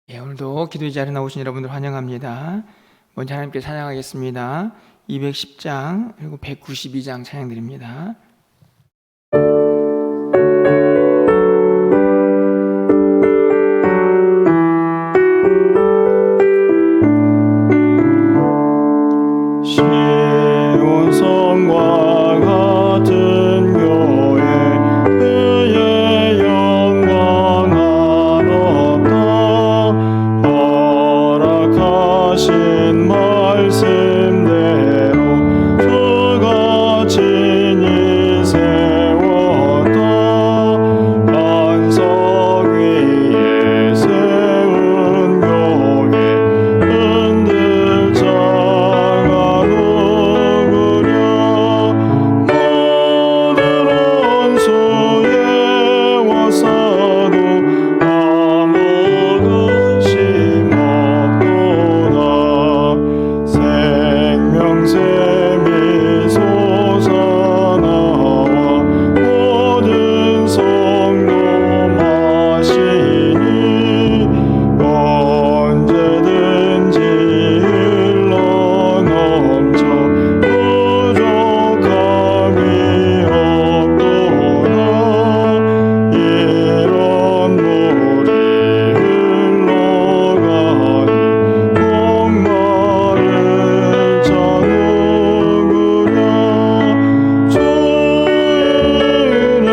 오늘도 기도의 자리에 나오신 여러분들 환영합니다. 먼저 하나님께 찬양하겠습니다. 210장 그리고 192장 찬양드립니다. 시온성과 같은 교회 그의 영광 한없다. 허락하신 말씀대로 주가 친히 세웠다. 반석 위에 세운 교회 흔들 자가 누구랴. 모든 원수에 와서도 아무 근심 없도다. 생명샘이 솟아나와 모든 성도 마시니 언제든지 흘러넘쳐 부족함이 없도다. 이런 물이 흘러가니 목마른 자 누구랴. 주의 은혜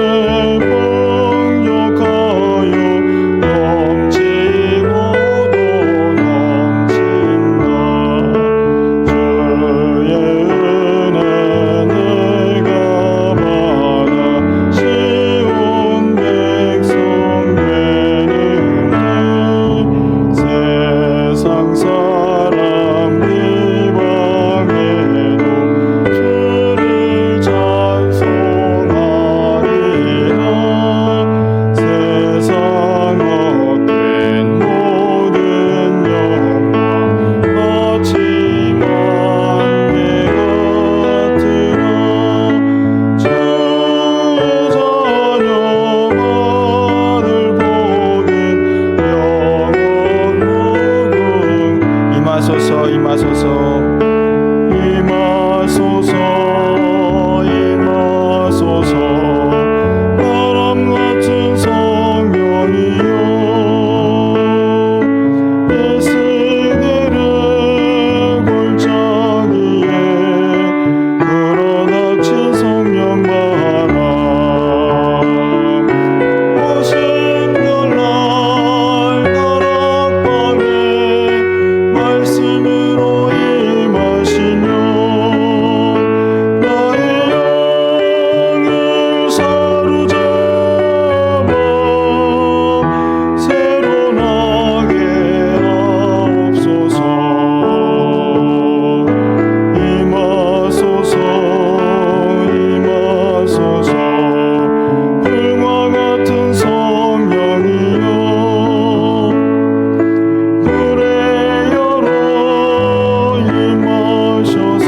풍족하여 넘치고도 넘친다. 주의 은혜 내가 받아 시온 백성 되는데. 세상 사람 비방해도 주를 찬송하리라. 세상 헛된 모든 영광 거침한 개 같으나. 주의 자녀 받을 복은 영원 무궁. 임하소서 임하소서 임하소서 임하소서. 바람 같은 성령이여 예수들의 골짜기에 불어닥친 성령 바람. 오신 별날 다락방에 말씀으로 임하시며 나의 영을 사로잡아 새로 나게 하옵소서. 임하소서 임하소서. 불과 같은 성령이여 불에 열어 임하셔서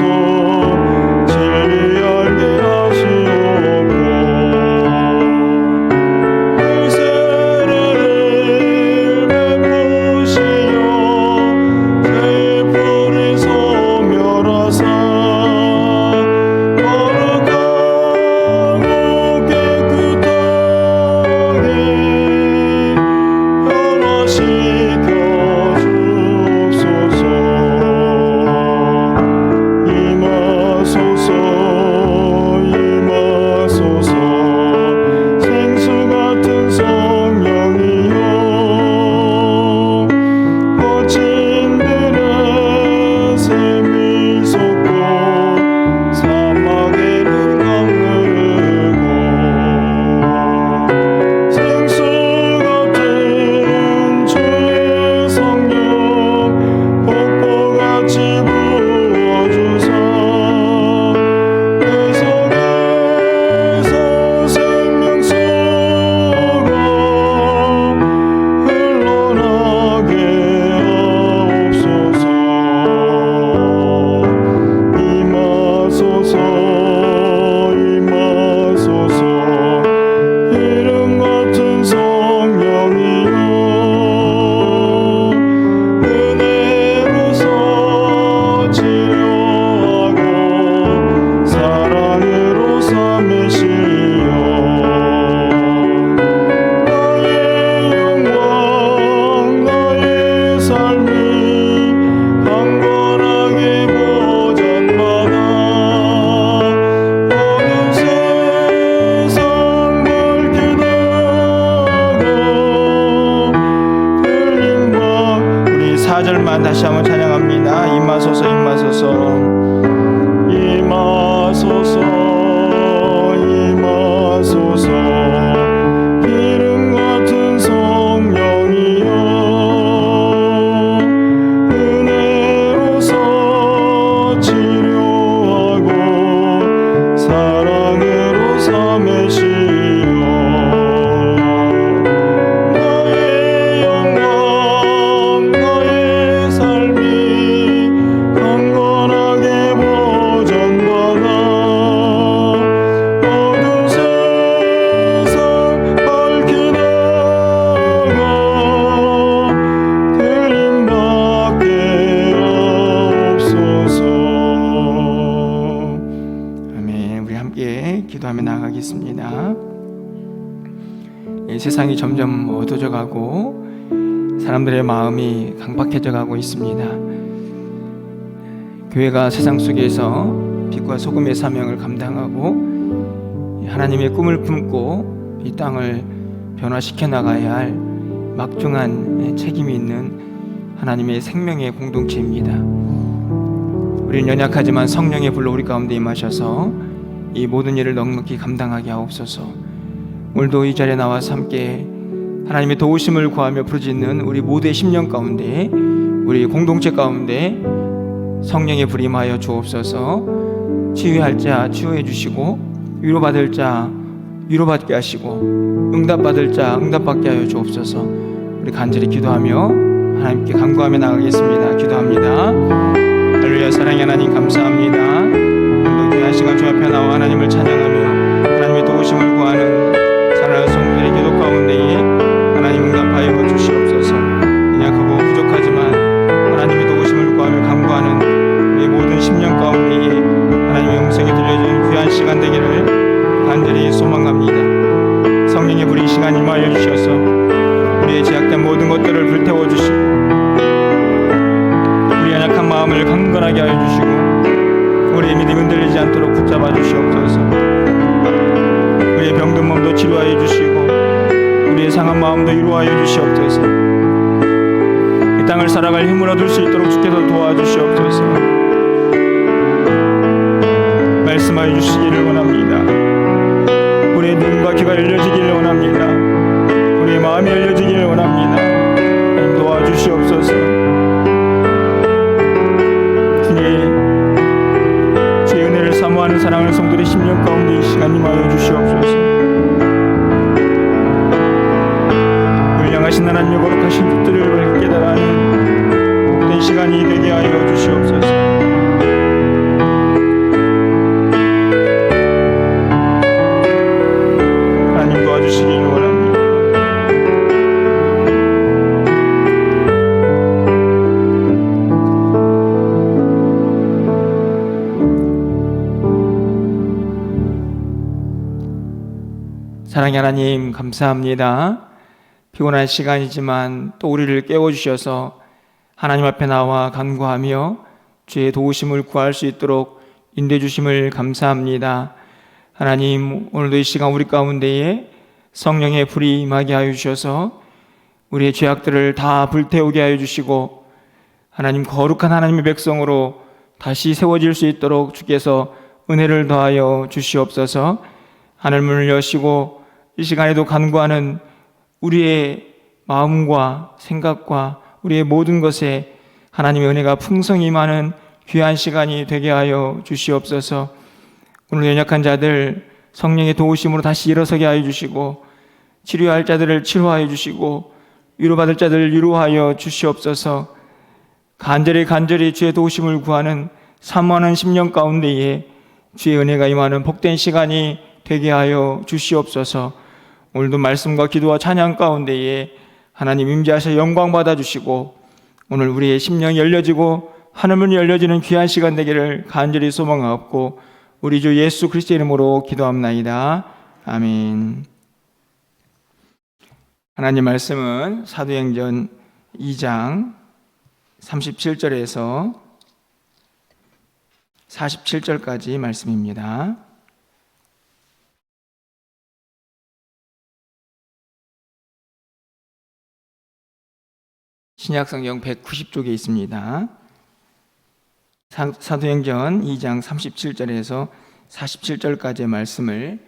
진리 알게 하시옵고. 세례를 베푸시어 세풀이 소멸하사 거룩하고 깨끗하게 변화시켜 주옵소서. 임하소서 임하소서. 생수 같은 성령이여 거친 들에 샘이 솟고 사막에는 강흐르고. 생수 같은 주의 4절만 다시 한번 찬양합니다. 임하소서 임하소서 임하소서 임하소서 기름 같은 성령이여 은혜로서 치료하고 사랑으로 삼으시어 너의 영광 너의 삶이 강건하게 보전받아 어두운 세상 밝히다가 들림받게 하옵소서. 아멘. 우리 함께 기도하며 나아가겠습니다. 세상이 점점 어두워져 가고 사람들의 마음이 강박해져 가고 있습니다. 교회가 세상 속에서 빛과 소금의 사명을 감당하고 하나님의 꿈을 품고 이 땅을 변화시켜 나가야 할 막중한 책임이 있는 하나님의 생명의 공동체입니다. 우리는 연약하지만 성령의 불로 우리 가운데 임하셔서 이 모든 일을 넉넉히 감당하게 하옵소서. 오늘도 이 자리에 나와서 함께 하나님의 도우심을 구하며 부르짖는 우리 모두의 심령 가운데, 우리 공동체 가운데 성령의 불이 임하여 주옵소서. 치유할 자 치유해 주시고, 위로받을 자 위로받게 하시고, 응답받을 자 응답받게 하여 주옵소서. 우리 간절히 기도하며 하나님께 간구하며 나가겠습니다. 기도합니다. 할렐루야. 사랑의 하나님 감사합니다. 오늘도 귀한 시간 주 앞에 나와 하나님을 찬양하며 하나님의 도우심을 구하는 사랑하는 성도들의 기도 가운데에 하나님 응답하여 주시옵소서. 연약하고 부족하지만 하나님의 도우심을 구하며 간구하는 우리 모든 심령 가운데에 하나님의 음성이 들려주는 귀한 시간 되기를 간절히 소망합니다. 성령의 불이 이 시간 임하여 주셔서 우리의 제약된 모든 것들을 불태워 주시고 우리의 연약한 마음을 강건하게 하여 주시고 우리의 믿음이 흔들리지 않도록 붙잡아 주시옵소서. 우리의 병든 몸도 치료하여 주시고 우리의 상한 마음도 위로하여 주시옵소서. 이 땅을 살아갈 힘을 얻을 수 있도록 주께서 도와주시옵소서. 말씀하여 주시기를 원합니다. 우리의 눈과 귀가 열려지기를 원합니다. 우리의 마음이 열려지기를 원합니다. 하나님 도와주시옵소서. 주의 은혜를 사모하는 사랑하는 성도들의 심령 가운데 이 시간 임하여 주시옵소서. 율량하신 하나님의 거룩하신 뜻들을 깨달아하는 복된 시간이 되게 하여 주시옵소서. 하나님 도와주시길 원합니다. 사랑의 하나님 감사합니다. 피곤한 시간이지만 또 우리를 깨워주셔서 하나님 앞에 나와 간구하며 주의 도우심을 구할 수 있도록 인도해 주심을 감사합니다. 하나님, 오늘도 이 시간 우리 가운데에 성령의 불이 임하게 하여 주셔서 우리의 죄악들을 다 불태우게 하여 주시고 하나님, 거룩한 하나님의 백성으로 다시 세워질 수 있도록 주께서 은혜를 더하여 주시옵소서. 하늘문을 여시고 이 시간에도 간구하는 우리의 마음과 생각과 우리의 모든 것에 하나님의 은혜가 풍성히 임하는 귀한 시간이 되게 하여 주시옵소서. 오늘 연약한 자들 성령의 도우심으로 다시 일어서게 하여 주시고 치료할 자들을 치료하여 주시고 위로받을 자들을 위로하여 주시옵소서. 간절히 주의 도우심을 구하는 사모하는 심령 가운데에 주의 은혜가 임하는 복된 시간이 되게 하여 주시옵소서. 오늘도 말씀과 기도와 찬양 가운데에 하나님 임재하셔 영광 받아주시고 오늘 우리의 심령이 열려지고 하늘문이 열려지는 귀한 시간 되기를 간절히 소망하옵고 우리 주 예수 그리스도의 이름으로 기도합나이다. 아멘. 하나님 말씀은 사도행전 2장 37절에서 47절까지 말씀입니다. 신약성경 190쪽에 있습니다. 사도행전 2장 37절에서 47절까지의 말씀을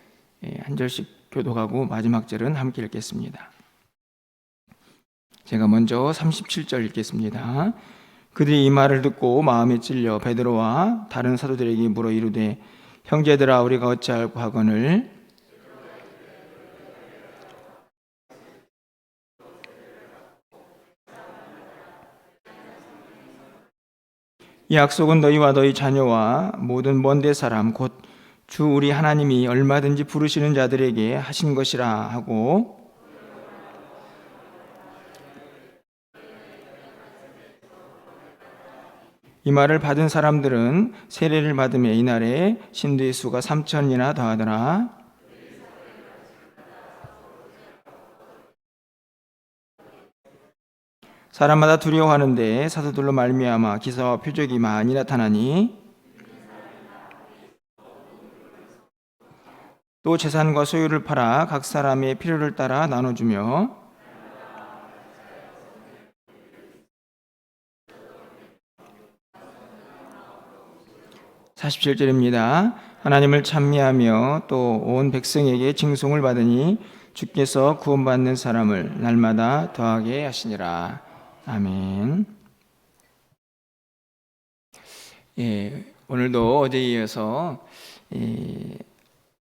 한 절씩 교독하고 마지막 절은 함께 읽겠습니다. 제가 먼저 37절 읽겠습니다. 그들이 이 말을 듣고 마음에 찔려 베드로와 다른 사도들에게 물어 이르되 형제들아 우리가 어찌할꼬 하거늘 이 약속은 너희와 너희 자녀와 모든 먼데 사람 곧 주 우리 하나님이 얼마든지 부르시는 자들에게 하신 것이라 하고 이 말을 받은 사람들은 세례를 받으며 이날에 신도의 수가 3,000이나 더하더라. 사람마다 두려워하는데 사도들로 말미암아 기사와 표적이 많이 나타나니 또 재산과 소유를 팔아 각 사람의 필요를 따라 나눠주며 47절입니다. 하나님을 찬미하며 또 온 백성에게 칭송을 받으니 주께서 구원받는 사람을 날마다 더하게 하시니라. 아멘. 오늘도 어제에 이어서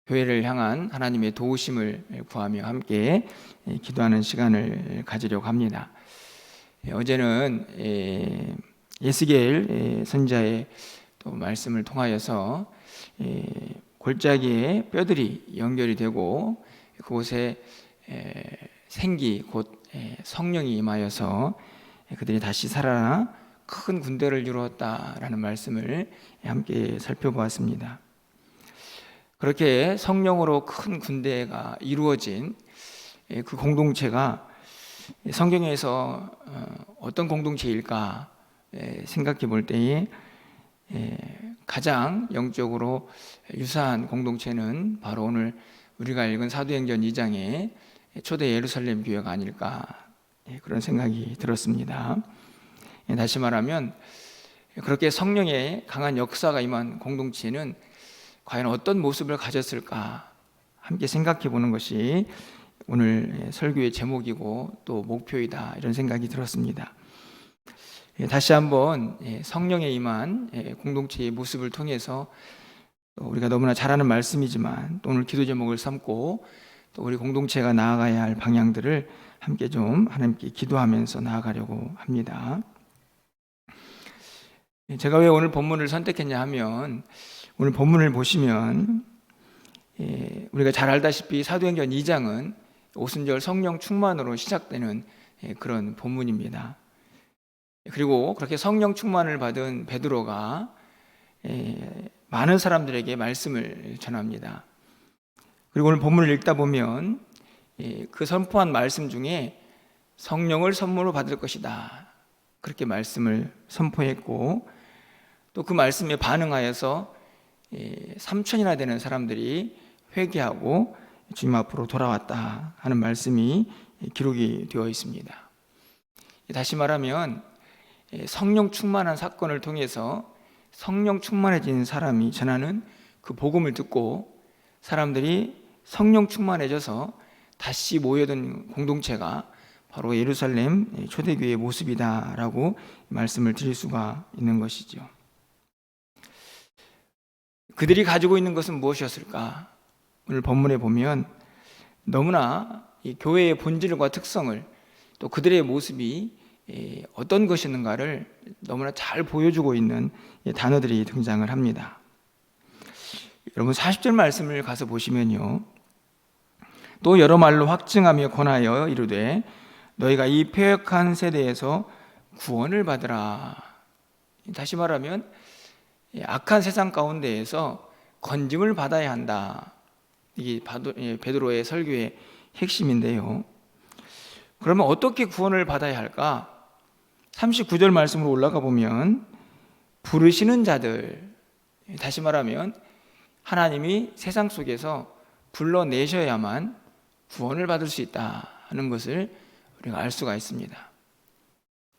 교회를 향한 하나님의 도우심을 구하며 함께 기도하는 시간을 가지려고 합니다. 어제는 예스겔 선지자의 또 말씀을 통하여서 골짜기에 뼈들이 연결이 되고 그곳에 생기 곧 성령이 임하여서 그들이 다시 살아나 큰 군대를 이루었다라는 말씀을 함께 살펴보았습니다. 그렇게 성령으로 큰 군대가 이루어진 그 공동체가 성경에서 어떤 공동체일까 생각해 볼 때에 가장 영적으로 유사한 공동체는 바로 오늘 우리가 읽은 사도행전 2장의 초대 예루살렘 교회가 아닐까 그런 생각이 들었습니다. 다시 말하면 그렇게 성령의 강한 역사가 임한 공동체는 과연 어떤 모습을 가졌을까 함께 생각해 보는 것이 오늘 설교의 제목이고 또 목표이다 이런 생각이 들었습니다. 다시 한번 성령에 임한 공동체의 모습을 통해서 우리가 너무나 잘 아는 말씀이지만 또 오늘 기도 제목을 삼고 또 우리 공동체가 나아가야 할 방향들을 함께 좀 하나님께 기도하면서 나아가려고 합니다. 제가 왜 오늘 본문을 선택했냐 하면 오늘 본문을 보시면 우리가 잘 알다시피 사도행전 2장은 오순절 성령 충만으로 시작되는 그런 본문입니다. 그리고 그렇게 성령 충만을 받은 베드로가 많은 사람들에게 말씀을 전합니다. 그리고 오늘 본문을 읽다 보면 그 선포한 말씀 중에 성령을 선물로 받을 것이다 그렇게 말씀을 선포했고 또 그 말씀에 반응하여서 3,000이나 되는 사람들이 회개하고 주님 앞으로 돌아왔다 하는 말씀이 기록이 되어 있습니다. 다시 말하면 성령 충만한 사건을 통해서 성령 충만해진 사람이 전하는 그 복음을 듣고 사람들이 성령 충만해져서 다시 모여든 공동체가 바로 예루살렘 초대교회의 모습이다라고 말씀을 드릴 수가 있는 것이죠. 그들이 가지고 있는 것은 무엇이었을까? 오늘 본문에 보면 너무나 이 교회의 본질과 특성을 또 그들의 모습이 어떤 것이었는가를 너무나 잘 보여주고 있는 단어들이 등장을 합니다. 여러분 40절 말씀을 가서 보시면요. 또 여러 말로 확증하며 권하여 이르되 너희가 이 패역한 세대에서 구원을 받으라. 다시 말하면 악한 세상 가운데에서 건짐을 받아야 한다. 이게 베드로의 설교의 핵심인데요. 그러면 어떻게 구원을 받아야 할까? 39절 말씀으로 올라가 보면 부르시는 자들, 다시 말하면 하나님이 세상 속에서 불러내셔야만 구원을 받을 수 있다 하는 것을 우리가 알 수가 있습니다.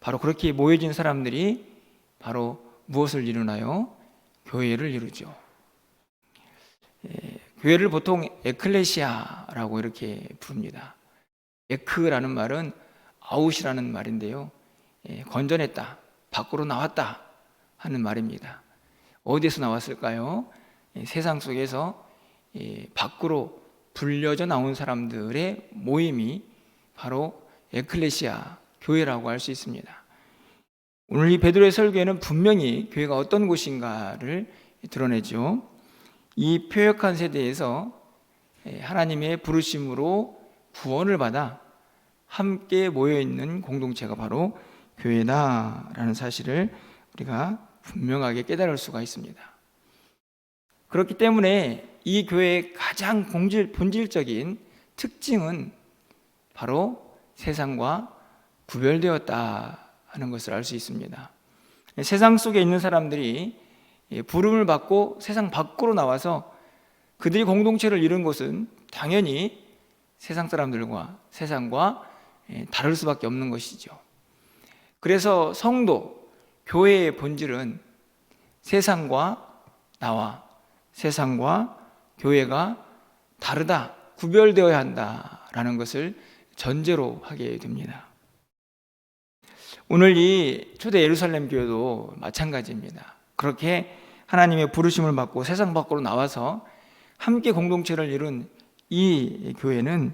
바로 그렇게 모여진 사람들이 바로 무엇을 이루나요? 교회를 이루죠. 교회를 보통 에클레시아라고 이렇게 부릅니다. 에크라는 말은 아웃이라는 말인데요. 건져냈다, 밖으로 나왔다 하는 말입니다. 어디에서 나왔을까요? 세상 속에서 밖으로 불려져 나온 사람들의 모임이 바로 에클레시아, 교회라고 할 수 있습니다. 오늘 이 베드로의 설교에는 분명히 교회가 어떤 곳인가를 드러내죠. 이 표역한 세대에서 하나님의 부르심으로 구원을 받아 함께 모여있는 공동체가 바로 교회다라는 사실을 우리가 분명하게 깨달을 수가 있습니다. 그렇기 때문에 이 교회의 가장 본질적인 특징은 바로 세상과 구별되었다 하는 것을 알 수 있습니다. 세상 속에 있는 사람들이 부름을 받고 세상 밖으로 나와서 그들이 공동체를 이룬 곳은 당연히 세상 사람들과 세상과 다를 수밖에 없는 것이죠. 그래서 성도, 교회의 본질은 세상과 나와 세상과 교회가 다르다, 구별되어야 한다라는 것을 전제로 하게 됩니다. 오늘 이 초대 예루살렘 교회도 마찬가지입니다. 그렇게 하나님의 부르심을 받고 세상 밖으로 나와서 함께 공동체를 이룬 이 교회는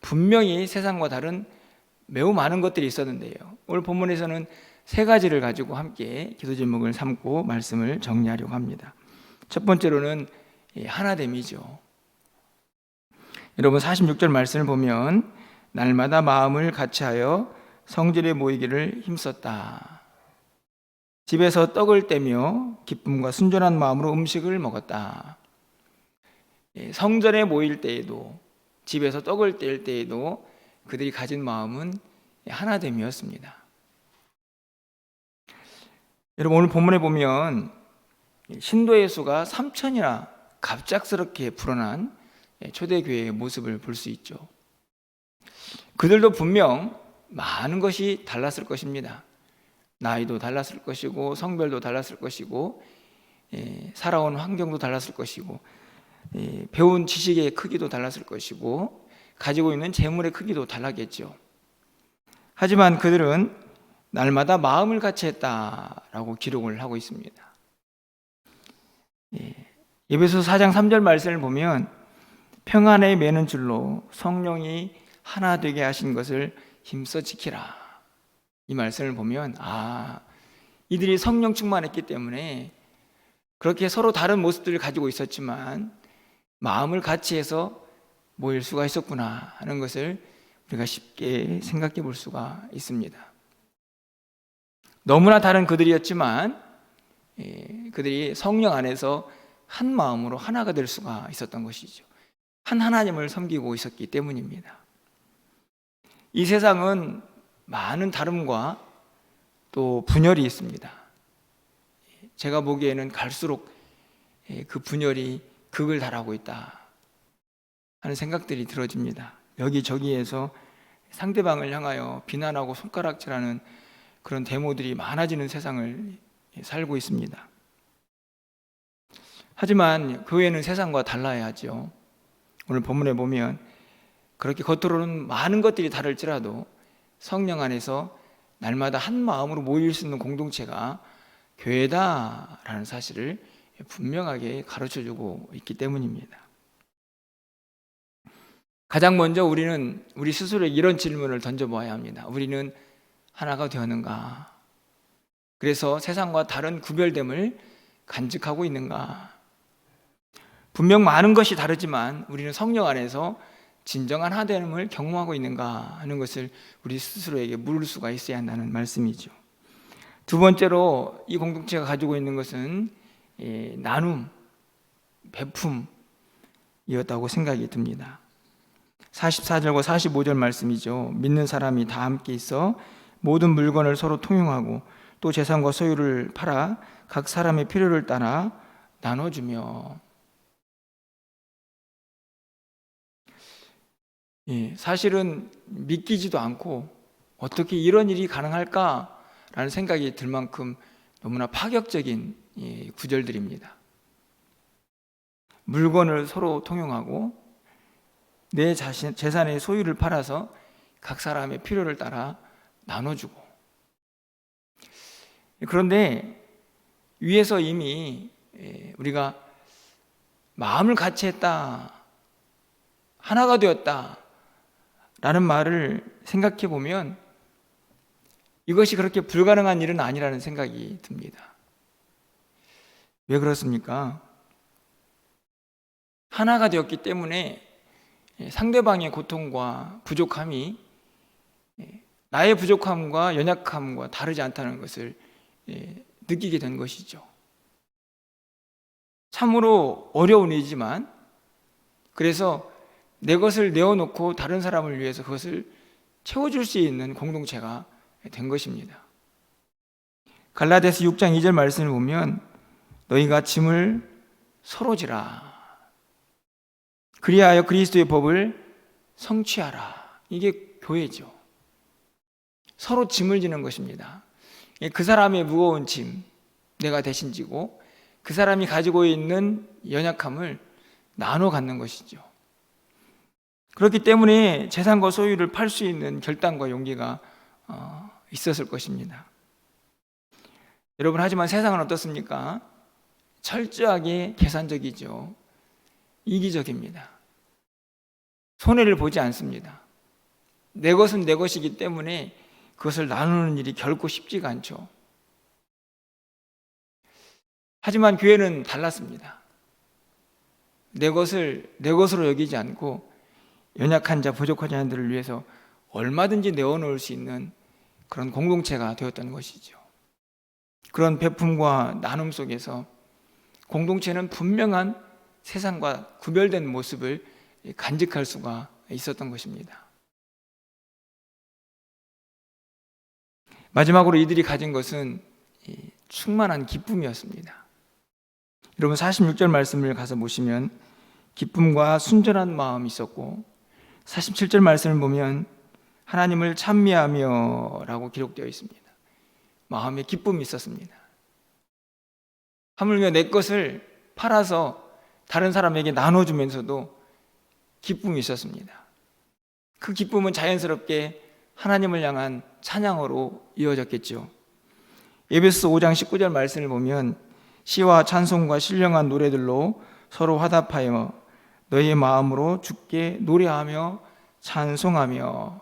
분명히 세상과 다른 매우 많은 것들이 있었는데요. 오늘 본문에서는 세 가지를 가지고 함께 기도 제목을 삼고 말씀을 정리하려고 합니다. 첫 번째로는 하나됨이죠. 여러분 46절 말씀을 보면 날마다 마음을 같이하여 성전에 모이기를 힘썼다. 집에서 떡을 떼며 기쁨과 순전한 마음으로 음식을 먹었다. 성전에 모일 때에도 집에서 떡을 뗄 때에도 그들이 가진 마음은 하나됨이었습니다. 여러분 오늘 본문에 보면 신도의 수가 3,000이나 갑작스럽게 불어난 초대교회의 모습을 볼 수 있죠. 그들도 분명 많은 것이 달랐을 것입니다. 나이도 달랐을 것이고 성별도 달랐을 것이고 살아온 환경도 달랐을 것이고 배운 지식의 크기도 달랐을 것이고 가지고 있는 재물의 크기도 달랐겠죠. 하지만 그들은 날마다 마음을 같이 했다라고 기록을 하고 있습니다. 에베소서 4장 3절 말씀을 보면 평안에 매는 줄로 성령이 하나 되게 하신 것을 힘써 지키라. 이 말씀을 보면 이들이 성령 충만했기 때문에 그렇게 서로 다른 모습들을 가지고 있었지만 마음을 같이 해서 모일 수가 있었구나 하는 것을 우리가 쉽게 생각해 볼 수가 있습니다. 너무나 다른 그들이었지만 그들이 성령 안에서 한 마음으로 하나가 될 수가 있었던 것이죠. 한 하나님을 섬기고 있었기 때문입니다. 이 세상은 많은 다름과 또 분열이 있습니다. 제가 보기에는 갈수록 그 분열이 극을 달하고 있다 하는 생각들이 들어집니다. 여기저기에서 상대방을 향하여 비난하고 손가락질하는 그런 데모들이 많아지는 세상을 살고 있습니다. 하지만 교회는 세상과 달라야 하죠. 오늘 본문에 보면 그렇게 겉으로는 많은 것들이 다를지라도 성령 안에서 날마다 한 마음으로 모일 수 있는 공동체가 교회다라는 사실을 분명하게 가르쳐주고 있기 때문입니다. 가장 먼저 우리는 우리 스스로에게 이런 질문을 던져보아야 합니다. 우리는 하나가 되었는가? 그래서 세상과 다른 구별됨을 간직하고 있는가? 분명 많은 것이 다르지만 우리는 성령 안에서 진정한 하나됨을 경험하고 있는가 하는 것을 우리 스스로에게 물을 수가 있어야 한다는 말씀이죠. 두 번째로 이 공동체가 가지고 있는 것은 나눔, 베품이었다고 생각이 듭니다. 44절과 45절 말씀이죠. 믿는 사람이 다 함께 있어 모든 물건을 서로 통용하고 또 재산과 소유를 팔아 각 사람의 필요를 따라 나눠주며. 사실은 믿기지도 않고 어떻게 이런 일이 가능할까 생각이 들 만큼 너무나 파격적인 구절들입니다. 물건을 서로 통용하고 내 재산의 소유를 팔아서 각 사람의 필요를 따라 나눠주고, 그런데 위에서 이미 우리가 마음을 같이 했다, 하나가 되었다 라는 말을 생각해 보면 이것이 그렇게 불가능한 일은 아니라는 생각이 듭니다. 왜 그렇습니까? 하나가 되었기 때문에 상대방의 고통과 부족함이 나의 부족함과 연약함과 다르지 않다는 것을 느끼게 된 것이죠. 참으로 어려운 일이지만, 그래서 내 것을 내어놓고 다른 사람을 위해서 그것을 채워줄 수 있는 공동체가 된 것입니다. 갈라디아서 6장 2절 말씀을 보면 너희가 짐을 서로 지라, 그리하여 그리스도의 법을 성취하라. 이게 교회죠. 서로 짐을 지는 것입니다. 그 사람의 무거운 짐 내가 대신 지고 그 사람이 가지고 있는 연약함을 나눠 갖는 것이죠. 그렇기 때문에 재산과 소유를 팔 수 있는 결단과 용기가 있었을 것입니다. 여러분, 하지만 세상은 어떻습니까? 철저하게 계산적이죠. 이기적입니다. 손해를 보지 않습니다. 내 것은 내 것이기 때문에 그것을 나누는 일이 결코 쉽지가 않죠. 하지만 교회는 달랐습니다. 내 것을 내 것으로 여기지 않고 연약한 자, 부족한 자들을 위해서 얼마든지 내어놓을 수 있는 그런 공동체가 되었던 것이죠. 그런 베품과 나눔 속에서 공동체는 분명한 세상과 구별된 모습을 간직할 수가 있었던 것입니다. 마지막으로 이들이 가진 것은 충만한 기쁨이었습니다. 여러분, 46절 말씀을 가서 보시면 기쁨과 순전한 마음이 있었고, 47절 말씀을 보면 하나님을 찬미하며 라고 기록되어 있습니다. 마음에 기쁨이 있었습니다. 하물며 내 것을 팔아서 다른 사람에게 나눠주면서도 기쁨이 있었습니다. 그 기쁨은 자연스럽게 하나님을 향한 찬양으로 이어졌겠죠. 에베소서 5장 19절 말씀을 보면 시와 찬송과 신령한 노래들로 서로 화답하여 너희의 마음으로 주께 노래하며 찬송하며.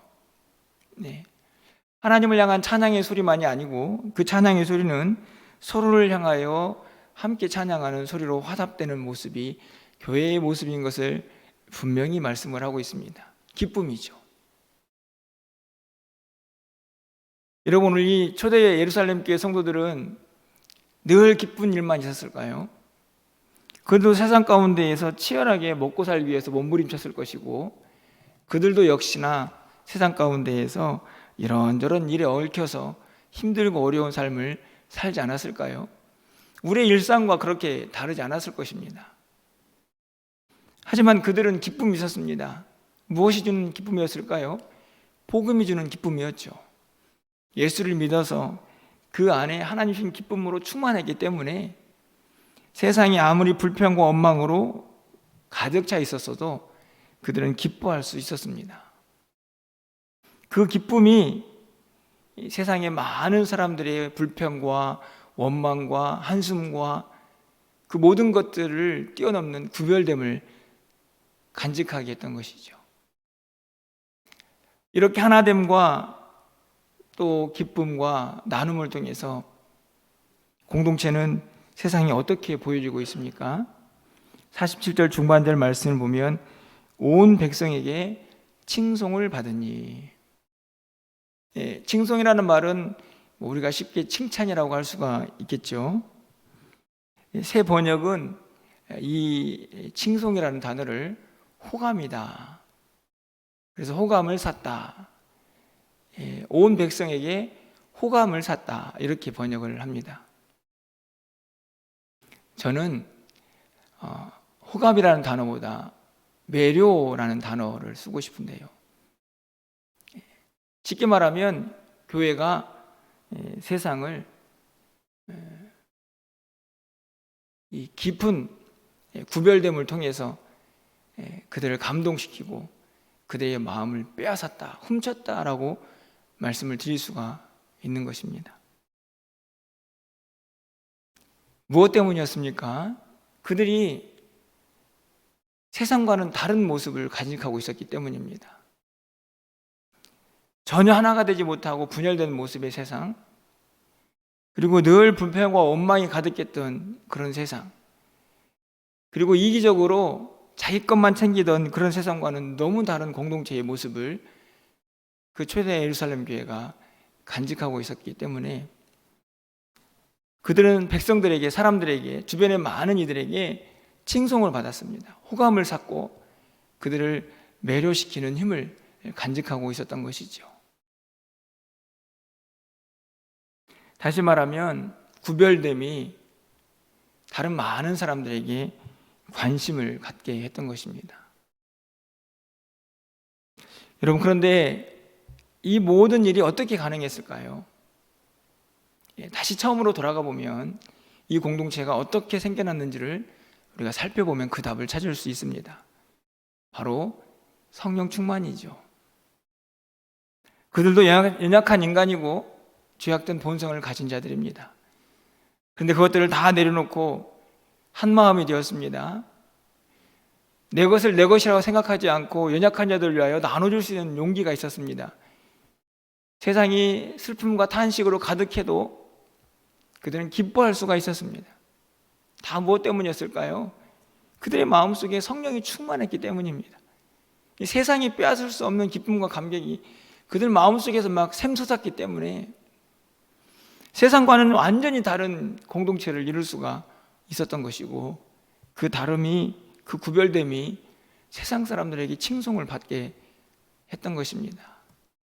하나님을 향한 찬양의 소리만이 아니고 그 찬양의 소리는 서로를 향하여 함께 찬양하는 소리로 화답되는 모습이 교회의 모습인 것을 분명히 말씀을 하고 있습니다. 기쁨이죠. 여러분, 오늘 이 초대 예루살렘 교회 성도들은 늘 기쁜 일만 있었을까요? 그들도 세상 가운데에서 치열하게 먹고 살기 위해서 몸부림쳤을 것이고, 그들도 역시나 세상 가운데에서 이런저런 일에 얽혀서 힘들고 어려운 삶을 살지 않았을까요? 우리의 일상과 그렇게 다르지 않았을 것입니다. 하지만 그들은 기쁨이 있었습니다. 무엇이 주는 기쁨이었을까요? 복음이 주는 기쁨이었죠. 예수를 믿어서 그 안에 하나님 주신 기쁨으로 충만했기 때문에 세상이 아무리 불평과 원망으로 가득 차 있었어도 그들은 기뻐할 수 있었습니다. 그 기쁨이 세상의 많은 사람들의 불평과 원망과 한숨과 그 모든 것들을 뛰어넘는 구별됨을 간직하게 했던 것이죠. 이렇게 하나됨과 또 기쁨과 나눔을 통해서 공동체는 세상에 어떻게 보여지고 있습니까? 47절 중반절 말씀을 보면 온 백성에게 칭송을 받으니. 칭송이라는 말은 우리가 쉽게 칭찬이라고 할 수가 있겠죠. 새 번역은 이 칭송이라는 단어를 호감이다, 그래서 호감을 샀다, 온 백성에게 호감을 샀다, 이렇게 번역을 합니다. 저는 호감이라는 단어보다 매료라는 단어를 쓰고 싶은데요. 쉽게 말하면 교회가 세상을 이 깊은 구별됨을 통해서 그들을 감동시키고 그들의 마음을 빼앗았다, 훔쳤다라고 말씀을 드릴 수가 있는 것입니다. 무엇 때문이었습니까? 그들이 세상과는 다른 모습을 간직하고 있었기 때문입니다. 전혀 하나가 되지 못하고 분열된 모습의 세상, 그리고 늘 불평과 원망이 가득했던 그런 세상, 그리고 이기적으로 자기 것만 챙기던 그런 세상과는 너무 다른 공동체의 모습을 그 초대 예루살렘 교회가 간직하고 있었기 때문에 그들은 백성들에게, 사람들에게, 주변의 많은 이들에게 칭송을 받았습니다. 호감을 샀고 그들을 매료시키는 힘을 간직하고 있었던 것이죠. 다시 말하면 구별됨이 다른 많은 사람들에게 관심을 갖게 했던 것입니다. 여러분, 그런데 이 모든 일이 어떻게 가능했을까요? 다시 처음으로 돌아가 보면 이 공동체가 어떻게 생겨났는지를 우리가 살펴보면 그 답을 찾을 수 있습니다. 바로 성령 충만이죠. 그들도 연약한 인간이고 죄악된 본성을 가진 자들입니다. 그런데 그것들을 다 내려놓고 한 마음이 되었습니다. 내 것을 내 것이라고 생각하지 않고 연약한 자들을 위하여 나눠줄 수 있는 용기가 있었습니다. 세상이 슬픔과 탄식으로 가득해도 그들은 기뻐할 수가 있었습니다. 다 무엇 때문이었을까요? 그들의 마음속에 성령이 충만했기 때문입니다. 이 세상이 빼앗을 수 없는 기쁨과 감격이 그들 마음속에서 막 샘솟았기 때문에 세상과는 완전히 다른 공동체를 이룰 수가 있었던 것이고, 그 다름이, 그 구별됨이 세상 사람들에게 칭송을 받게 했던 것입니다.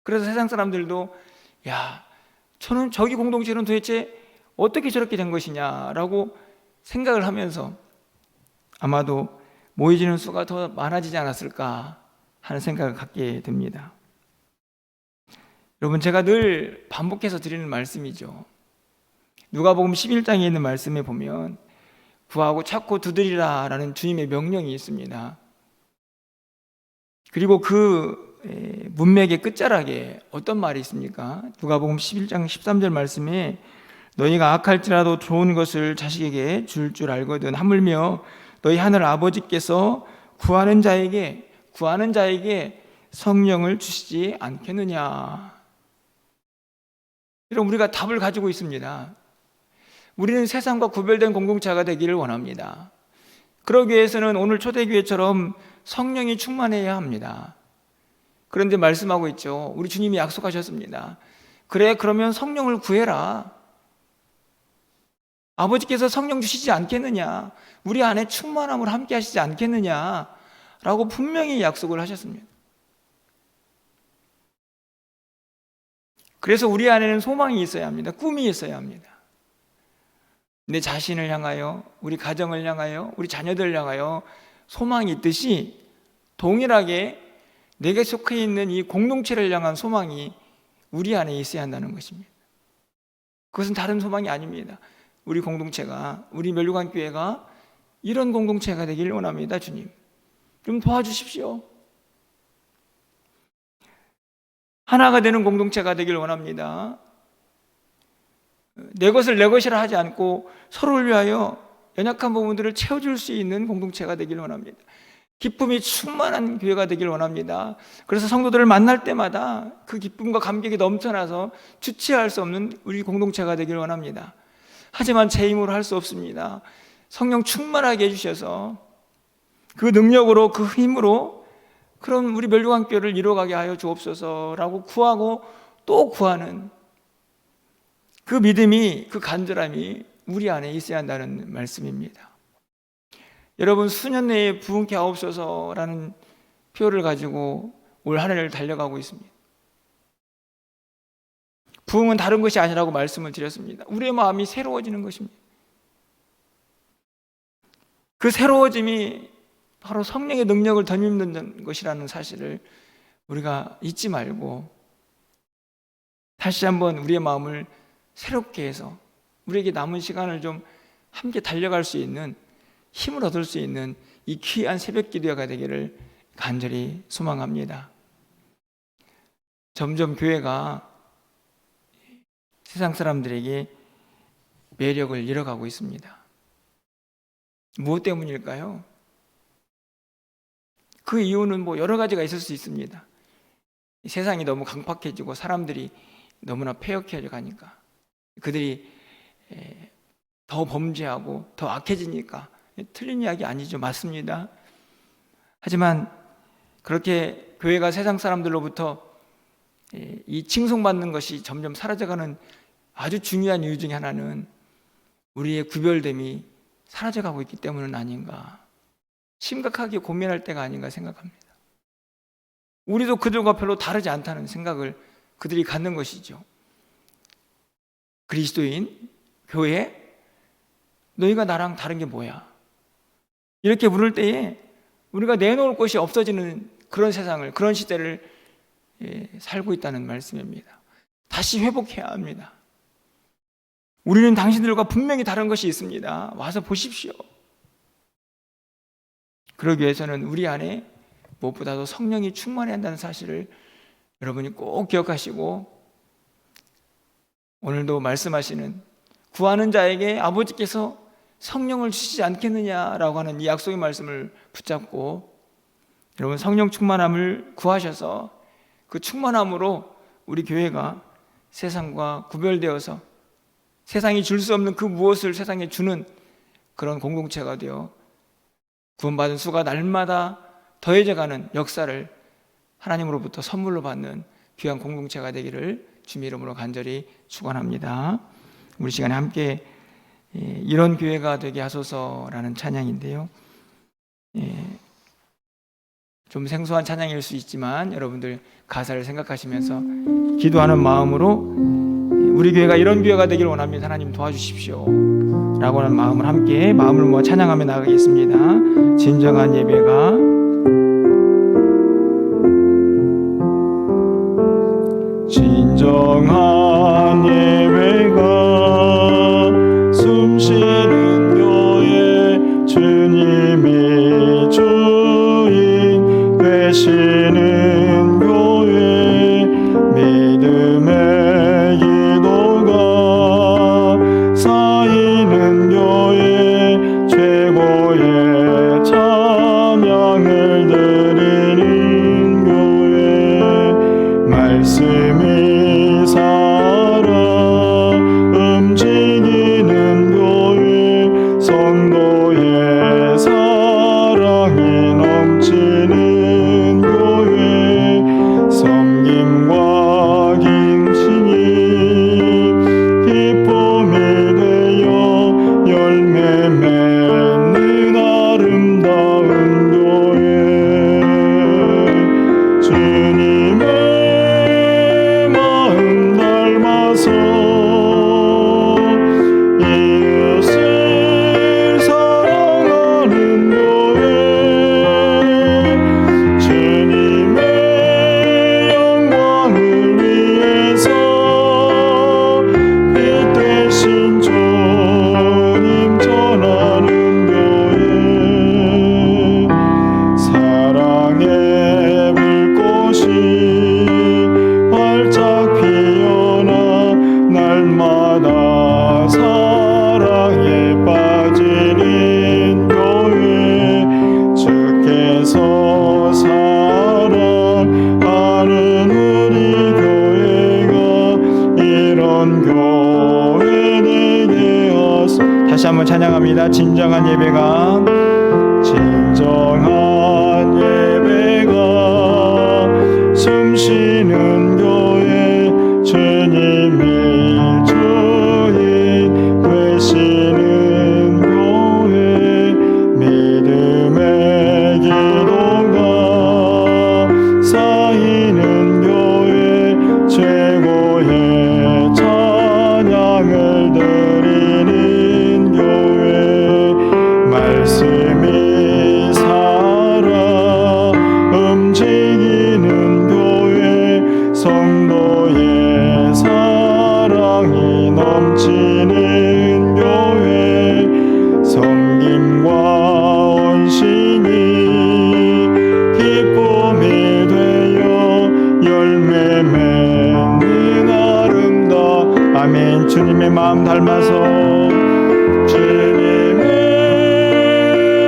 그래서 세상 사람들도 저기 공동체는 도대체 어떻게 저렇게 된 것이냐라고 생각을 하면서 아마도 모이지는 수가 더 많아지지 않았을까 하는 생각을 갖게 됩니다. 여러분, 제가 늘 반복해서 드리는 말씀이죠. 누가복음 11장에 있는 말씀에 보면 구하고 찾고 두드리라 라는 주님의 명령이 있습니다. 그리고 그 문맥의 끝자락에 어떤 말이 있습니까? 누가복음 11장 13절 말씀에 너희가 악할지라도 좋은 것을 자식에게 줄 알거든 하물며 너희 하늘 아버지께서 구하는 자에게 성령을 주시지 않겠느냐. 이런 우리가 답을 가지고 있습니다. 우리는 세상과 구별된 공동체가 되기를 원합니다. 그러기 위해서는 오늘 초대교회처럼 성령이 충만해야 합니다. 그런데 말씀하고 있죠. 우리 주님이 약속하셨습니다. 그래, 그러면 성령을 구해라. 아버지께서 성령 주시지 않겠느냐, 우리 안에 충만함을 함께 하시지 않겠느냐 라고 분명히 약속을 하셨습니다. 그래서 우리 안에는 소망이 있어야 합니다. 꿈이 있어야 합니다. 내 자신을 향하여, 우리 가정을 향하여, 우리 자녀들을 향하여 소망이 있듯이 동일하게 내게 속해 있는 이 공동체를 향한 소망이 우리 안에 있어야 한다는 것입니다. 그것은 다른 소망이 아닙니다. 우리 공동체가, 우리 멸류관교회가 이런 공동체가 되기를 원합니다. 주님, 좀 도와주십시오. 하나가 되는 공동체가 되기를 원합니다. 내 것을 내 것이라 하지 않고 서로를 위하여 연약한 부분들을 채워줄 수 있는 공동체가 되기를 원합니다. 기쁨이 충만한 교회가 되기를 원합니다. 그래서 성도들을 만날 때마다 그 기쁨과 감격이 넘쳐나서 주체할 수 없는 우리 공동체가 되기를 원합니다. 하지만 제 힘으로 할 수 없습니다. 성령 충만하게 해주셔서 그 능력으로, 그 힘으로 그런 우리 멸류관교회를 이루어가게 하여 주옵소서라고 구하고 또 구하는 그 믿음이, 그 간절함이 우리 안에 있어야 한다는 말씀입니다. 여러분, 수년 내에 부흥케 하옵소서라는 표를 가지고 올 한 해를 달려가고 있습니다. 부흥은 다른 것이 아니라고 말씀을 드렸습니다. 우리의 마음이 새로워지는 것입니다. 그 새로워짐이 바로 성령의 능력을 덧입는 것이라는 사실을 우리가 잊지 말고 다시 한번 우리의 마음을 새롭게 해서 우리에게 남은 시간을 좀 함께 달려갈 수 있는 힘을 얻을 수 있는 이 귀한 새벽 기도회가 되기를 간절히 소망합니다. 점점 교회가 세상 사람들에게 매력을 잃어가고 있습니다. 무엇 때문일까요? 그 이유는 여러 가지가 있을 수 있습니다. 세상이 너무 강팍해지고 사람들이 너무나 폐역해져 가니까, 그들이 더 범죄하고 더 악해지니까. 틀린 이야기 아니죠. 맞습니다. 하지만 그렇게 교회가 세상 사람들로부터 이 칭송받는 것이 점점 사라져가는 아주 중요한 이유 중에 하나는 우리의 구별됨이 사라져가고 있기 때문은 아닌가, 심각하게 고민할 때가 아닌가 생각합니다. 우리도 그들과 별로 다르지 않다는 생각을 그들이 갖는 것이죠. 그리스도인, 교회, 너희가 나랑 다른 게 뭐야? 이렇게 물을 때에 우리가 내놓을 것이 없어지는 그런 세상을, 그런 시대를 살고 있다는 말씀입니다. 다시 회복해야 합니다. 우리는 당신들과 분명히 다른 것이 있습니다. 와서 보십시오. 그러기 위해서는 우리 안에 무엇보다도 성령이 충만해야 한다는 사실을 여러분이 꼭 기억하시고, 오늘도 말씀하시는 구하는 자에게 아버지께서 성령을 주시지 않겠느냐라고 하는 이 약속의 말씀을 붙잡고, 여러분 성령 충만함을 구하셔서 그 충만함으로 우리 교회가 세상과 구별되어서 세상이 줄 수 없는 그 무엇을 세상에 주는 그런 공동체가 되어 구원받은 수가 날마다 더해져가는 역사를 하나님으로부터 선물로 받는 귀한 공동체가 되기를 주님의 이름으로 간절히 축원합니다. 우리 시간에 함께 이런 교회가 되게 하소서라는 찬양인데요, 좀 생소한 찬양일 수 있지만 여러분들 가사를 생각하시면서 기도하는 마음으로 우리 교회가 이런 교회가 되기를 원합니다, 하나님 도와주십시오 라고 하는 마음을 함께 마음을 모아 찬양하며 나가겠습니다. 진정한 예배가 진정한 예배가 숨쉬는 교회, 주님이 주인 되시는 교회, 믿음의 기도가 쌓이는 교회, 최고의 찬양을 드리는 교회, 말씀이 살아 움직이는 교회, 성도의 사랑이 넘치는 교회, 섬김과 김신이 기쁨이 되어 열매 맺는 아름다운 교회, 주님의 마음 닮아서 이웃을 사랑하는 교회, 주님의 영광을 위해서 빛 되신 주님 전하는 교회, 사랑의 불꽃이 활짝 피어나 날마다 사랑에 빠지는 교회, 주께서 사랑하는 우리 교회가 이런 교회 되게 하소서. 다시 한번 찬양합니다. 진정한 예배가, 진정한 예배가 숨쉬는 교회, 주님이 주인 되시는 교회, 믿음의 기도가 쌓이는 교회, 최고의 찬양을 드리는 교회, 말씀이 살아 움직이는 교회, 아멘. 주님의 마음 닮아서 주님의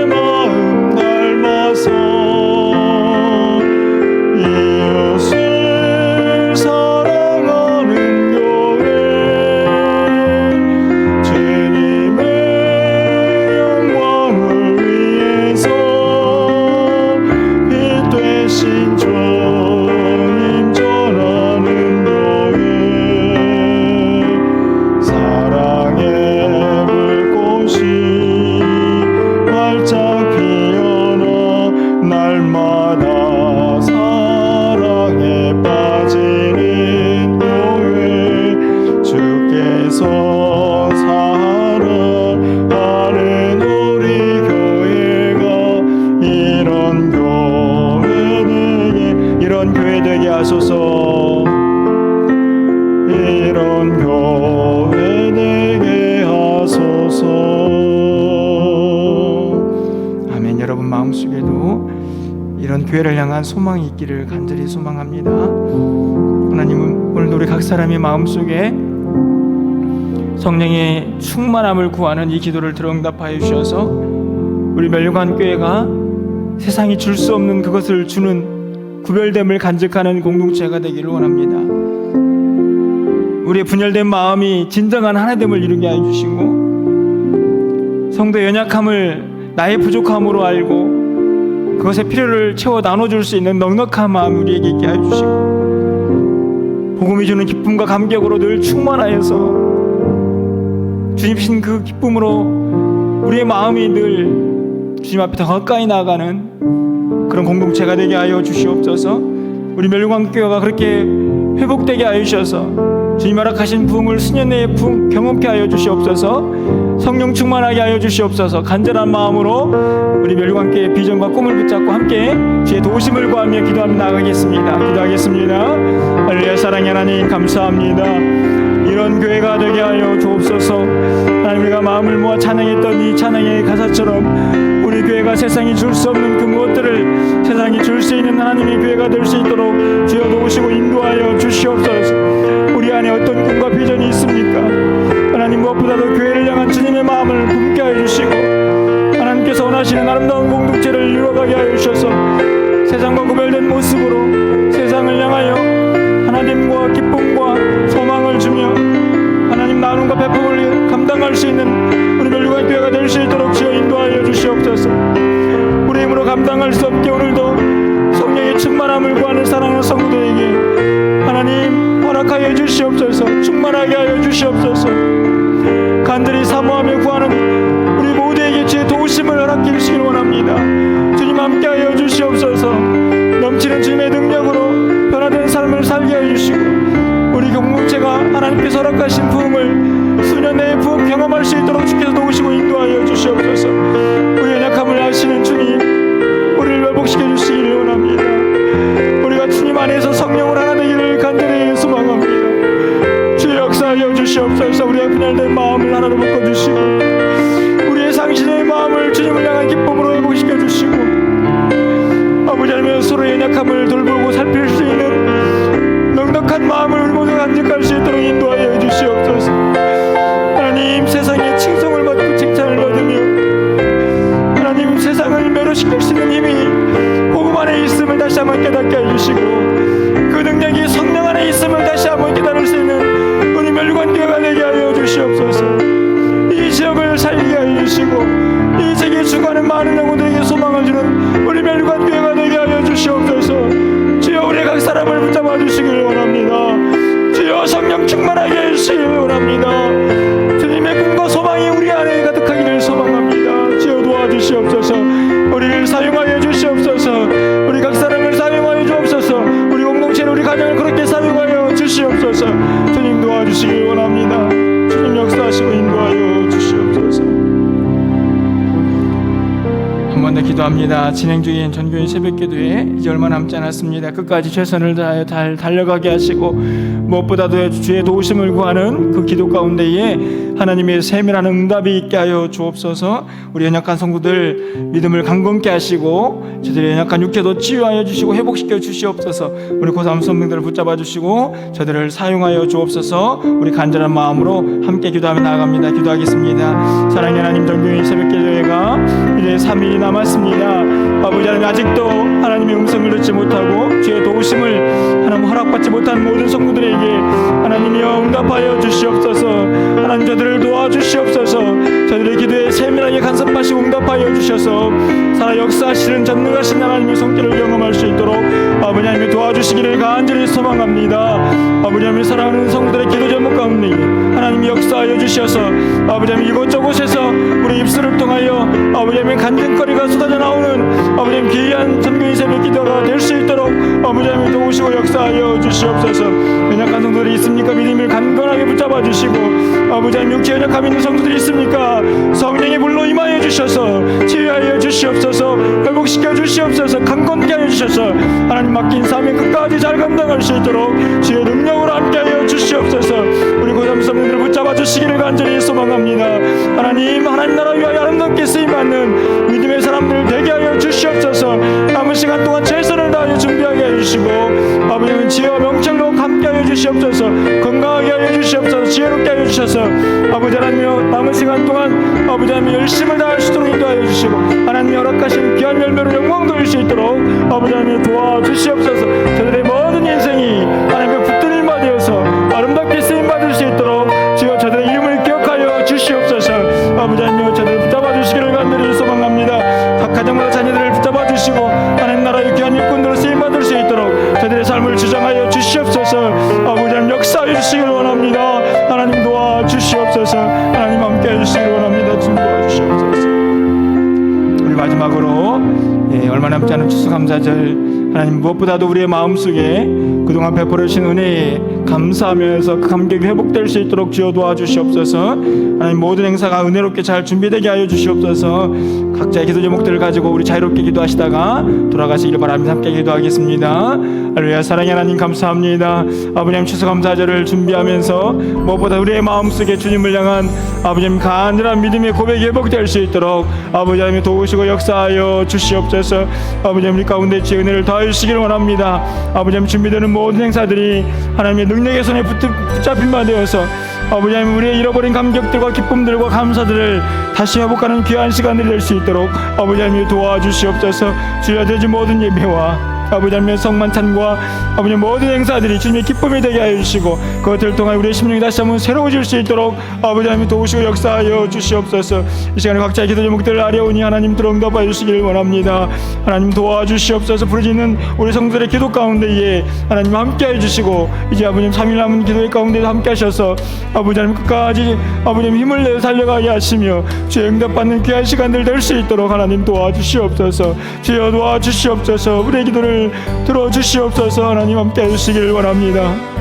마음 닮아서 이웃을 사랑하는 교회 주님의 영광을 위해서 빛 되신 주님 전하는 교회 사랑의 불꽃이 활짝 피어나 날마다 사랑에 빠지는 교회 주께서 사랑하는 우리 교회가 이런 교회 되게 하소서. 이런 교회 되게 하소서. 아멘. 여러분 마음속에도 이런 교회를 향한 소망이 있기를 간절히 소망합니다. 하나님은 오늘도 우리 각 사람의 마음속에 성령의 충만함을 구하는 이 기도를 들어응답하여 주셔서 우리 멸류관 교회가 세상이 줄 수 없는 그것을 주는 구별됨을 간직하는 공동체가 되기를 원합니다. 우리의 분열된 마음이 진정한 하나됨을 이루게 하여 주시고 성도의 연약함을 나의 부족함으로 알고 그것의 필요를 채워 나눠줄 수 있는 넉넉한 마음 우리에게 있게 하여 주시고 복음이 주는 기쁨과 감격으로 늘 충만하여서 주님신 그 기쁨으로 우리의 마음이 늘 주님 앞에 더 가까이 나아가는 그런 공동체가 되게 하여 주시옵소서. 우리 멸류관 교회가 그렇게 회복되게 하여 주셔서 주님 허락하신 부흥을 수년 내에 경험케 하여 주시옵소서. 성령 충만하게 하여 주시옵소서. 간절한 마음으로 우리 멸류관 교회의 비전과 꿈을 붙잡고 함께 주의 도우심을 구하며 기도하며 나아가겠습니다. 기도하겠습니다. 할렐루야. 사랑의 하나님 감사합니다. 이런 교회가 되게 하여 주옵소서. 하나님, 우리가 마음을 모아 찬양했던 이 찬양의 가사처럼 우리 교회가 세상이 줄 수 없는 그 무엇들을 세상이 줄 수 있는 하나님의 교회가 될 수 있도록 주여 도우시고 인도하여 주시옵소서. 우리 안에 어떤 꿈과 비전이 있습니까? 하나님, 무엇보다도 교회를 향한 주님의 마음을 품게 하여 주시고 하나님께서 원하시는 아름다운 공동체를 이루어가게 하여 주셔서 세상과 구별된 모습으로 세상을 향하여 하나님과 기쁨과 소망을 주며 하나님 나눔과 배품을 감당할 수 있는 우리 멸류관 교회가 될 수 있도록 주여 인도하여 주시옵소서. 우리 힘으로 감당할 수 없게 오늘도 성령의 충만함을 구하는 사랑하는 성도에게 하나님 허락하여 주시옵소서. 충만하게 하여 주시옵소서. 간절히 사모하며 구하는 우리 모두에게 주의 도우심을 허락해 주시길 원합니다. 주님 함께하여 주시옵소서. 넘치는 주님의 능력으로 변화된 삶을 살게 하여 주시고 우리 공동체가 하나님께서 허락하신 부흥을 수년 내에 부흥 경험할 수 있도록 주께서 도우시고 인도하여 주시옵소서. 우리 연약함을 아시는 주님, 우리를 회복시켜 주시기를 원합니다. 우리가 주님 안에서 성령을 하나 되기를 간절히 소망합니다. 주의 역사하여 주시옵소서. 우리의 분열된 마음을 하나로 묶어주시고 우리의 상신의 마음을 주님을 향한 기쁨으로 회복시켜 주시고 아버지 하나님, 서로의 연약함을 돌보고 살필 수 있는 넉넉한 마음을 우리 모두 간직할 수 있도록 인도하여 주시옵소서. 하나님, 세상의 칭송을 받고 칭찬을 받으며 하나님 세상을 매료시킬 수 있는 힘이 복음 안에 있음을 다시 한번 깨닫게 해주시고 그 능력이 성령 안에 있음을 다시 한번 깨달을 수 있는 우리 멸류관 교회가 되게 하여 주시옵소서. 이 지역을 살게 하여 주시고 이 지역에 죽어가는 많은 영혼들에게 소망을 주는 우리 멸류관 교회가 되게 하여 주시옵소서. 주여, 우리 각 사람을 붙잡아 주시기를 원합니다. 주여, 성령 충만하게 해주시기를 원합니다. 기도합니다. 진행 중인 전교인 새벽기도에 이제 얼마 남지 않았습니다. 끝까지 최선을 다하여 달려가게 하시고 무엇보다도 주의 도우심을 구하는 그 기도 가운데에 하나님의 세밀한 응답이 있게 하여 주옵소서. 우리 연약한 성도들 믿음을 강건케 하시고 저들의 연약한 육체도 치유하여 주시고 회복시켜 주시옵소서. 우리 고3 선생들을 붙잡아 주시고 저들을 사용하여 주옵소서. 우리 간절한 마음으로 함께 기도하며 나아갑니다. 기도하겠습니다. 사랑의 하나님, 전교인 새벽기도회가 이제 3일이 남았습니다. 아버지 하나님, 아직도 하나님의 음성을 듣지 못하고 주의 도우심을 하나님 허락받지 못한 모든 성도들에게 하나님이여 응답하여 주시옵소서. 하나님, 저들을 도와주시옵소서. 저들의 기도에 세밀하게 간섭하시고 응답하여 주셔서 살아 역사하시는 전능하신 하나님의 손길을 경험할 수 있도록 아버지 하나님 도와주시기를 간절히 소망합니다. 아버지 하나님, 사랑하는 성도들의 기도 제목 가운데 하나님이 역사하여 주셔서 아버지 하나님 이곳저곳에서 우리 입술을 통하여 아버지 하나님 간증거리가 쏟아져 나오는 아버지 하나님 귀한 전교인 새벽 기도가 될 수 있도록 아버지 하나님 도우시고 역사하여 주시옵소서. 연약한 성도들이 있습니까? 믿음을 간건하게 붙잡아 주시고 아버지 하나님 육체 연약함 있는 성도들이 있습니까? 성령의 불로 임하여 주셔서 치유하여 주시옵소서. 회복시켜 주시옵소서. 강건케 하여 주셔서 하나님 맡긴 사명 끝까지 잘 감당할 수 있도록 주의 능력으로 함께하여 주시옵소서. 우리 고3 성도들을 붙잡아 주시기를 간절히 소망합니다. 하나님 나라 위하여 아름답게 쓰임받는 믿음의 사람들 되게 하여 주시옵소서. 남은 시간 동안 최선을 다하여 준비하게 해주시고 아버지는 지혜와 명철로 함께하여 주시옵소서. 건강하게 하여 주시옵소서. 지혜롭게 하여 주셔서 아버지 하나님 남은 시간 동안 아버지 하나님 열심을 다할 수 있도록 인도하여 주시고 하나님 허락하신 귀한 열매로 영광 돌릴 수 있도록 아버지 하나님 도와주시옵소서. 저들의 모든 인생이 하나님의 붙들림 받으어서 아름답게 쓰임받을 수 있도록 주여 저들의 이름을 기억하여 주시옵소서. 아버지 하나님 저들을 붙잡아 주시기를 간절히 소망합니다. 각 가정마다 자녀들을 붙잡아 주시고 하나님 나라의 귀한 일꾼으로 쓰임받을 수 있도록 저들의 삶을 주장하여 주시옵소서. 아버지 하나님 역사해 주시기를 원합니다. 하나님 도와주시옵소서. 하나님 함께 해주시기를 원합니다. 좀 도와주시옵소서. 우리 마지막으로 얼마 남지 않은 추수감사절 하나님 무엇보다도 우리의 마음속에 그동안 베풀어 주신 은혜에 감사하면서 그 감격이 회복될 수 있도록 주여 도와주시옵소서. 하나님 모든 행사가 은혜롭게 잘 준비되게 하여 주시옵소서. 각자의 기도 제목들을 가지고 우리 자유롭게 기도하시다가 돌아가시기를 바랍니다. 함께 기도하겠습니다. 할렐루야. 사랑의 하나님 감사합니다. 아버님 추수감사절을 준비하면서 무엇보다 우리의 마음속에 주님을 향한 아버님 간절한 믿음의 고백이 회복될 수 있도록 아버지 하나님 도우시고 역사하여 주시옵소서. 아버지 우리 가운데 주의 은혜를 더하여 주시기를 원합니다. 아버지 준비되는 모든 행사들이 하나님의 능력의 손에 붙잡힌 바 되어서 아버지 하나님 우리의 잃어버린 감격들과 기쁨들과 감사들을 다시 회복하는 귀한 시간들이 될 수 있도록 아버지 하나님 도와주시옵소서. 주여 되지 모든 예배와 아버지 하나님의 성만찬과 아버지 모든 행사들이 주님의 기쁨이 되게 하여 주시고 그것들을 통해 우리의 심령이 다시 한번 새로워질 수 있도록 아버지 하나님 도우시고 역사하여 주시옵소서. 이 시간에 각자의 기도 제목들을 아뢰오니 하나님 들어 응답하여 주시기를 원합니다. 하나님 도와주시옵소서. 부르짖는 우리 성도들의 기도 가운데에 하나님 함께해 주시고 이제 아버님 3일 남은 기도의 가운데도 함께 하셔서 아버지 하나님 끝까지 아버지 힘을 내어 살려가게 하시며 주의 응답받는 귀한 시간들 될 수 있도록 하나님 도와주시옵소서. 주여 도와주시옵소서. 우리의 기도를 들어주시옵소서. 하나님 함께 해주시기를 원합니다.